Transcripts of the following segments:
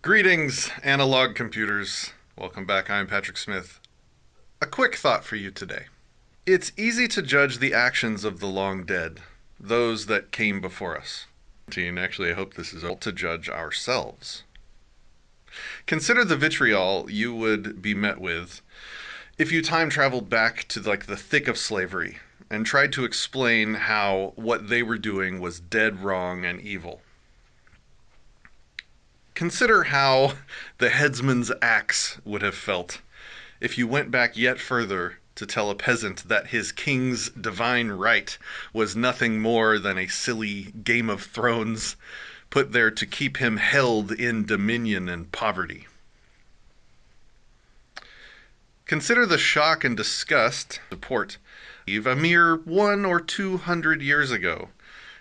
Greetings, analog computers. Welcome back. I'm Patrick Smith. A quick thought for you today. It's easy to judge the actions of the long dead, those that came before us. And actually, I hope this is all to judge ourselves. Consider the vitriol you would be met with if you time traveled back to the thick of slavery and tried to explain how what they were doing was dead wrong and evil. Consider how the headsman's axe would have felt if you went back yet further to tell a peasant that his king's divine right was nothing more than a silly Game of Thrones put there to keep him held in dominion and poverty. Consider the shock and disgust support a mere 100 or 200 years ago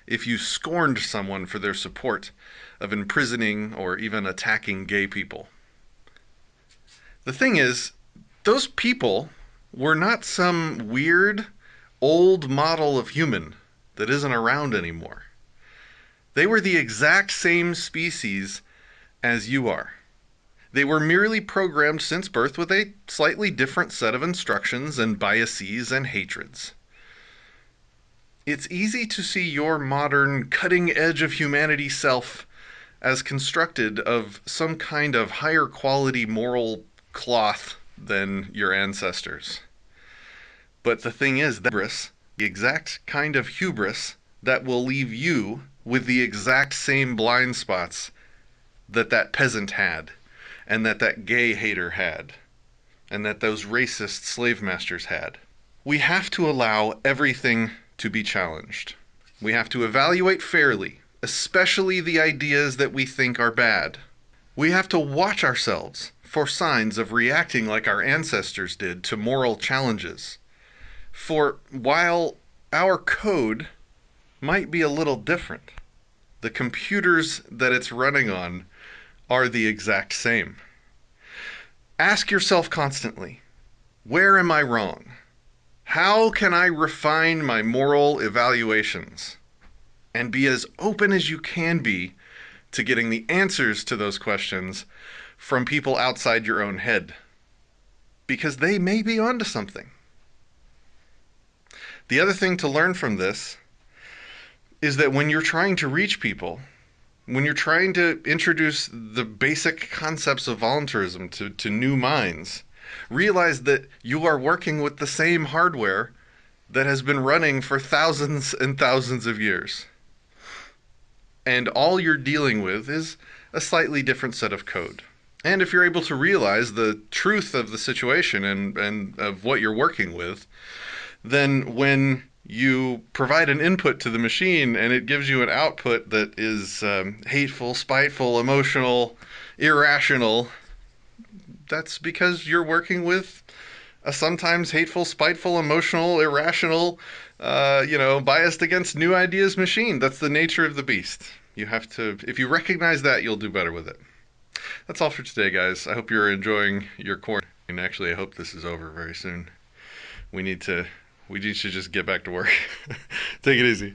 if you scorned someone for their support of imprisoning or even attacking gay people. The thing is, those people were not some weird old model of human that isn't around anymore. They were the exact same species as you are. They were merely programmed since birth with a slightly different set of instructions and biases and hatreds. It's easy to see your modern cutting edge of humanity self as constructed of some kind of higher quality moral cloth than your ancestors. But the thing is, that hubris, the exact kind of hubris that will leave you with the exact same blind spots that peasant had, and that gay hater had, and that those racist slave masters had. We have to allow everything to be challenged. We have to evaluate fairly, especially the ideas that we think are bad. We have to watch ourselves for signs of reacting like our ancestors did to moral challenges. For while our code might be a little different, the computers that it's running on are the exact same. Ask yourself constantly, where am I wrong? How can I refine my moral evaluations? And be as open as you can be to getting the answers to those questions from people outside your own head, because they may be onto something. The other thing to learn from this is that when you're trying to reach people, when you're trying to introduce the basic concepts of voluntarism to new minds, realize that you are working with the same hardware that has been running for thousands and thousands of years. And all you're dealing with is a slightly different set of code. And if you're able to realize the truth of the situation and of what you're working with, then when you provide an input to the machine and it gives you an output that is hateful, spiteful, emotional, irrational, that's because you're working with a sometimes hateful, spiteful, emotional, irrational, biased against new ideas machine. That's the nature of the beast. You have to, if you recognize that, you'll do better with it. That's all for today, guys. I hope you're enjoying your quarantine. And actually, I hope this is over very soon. We need to just get back to work. Take it easy.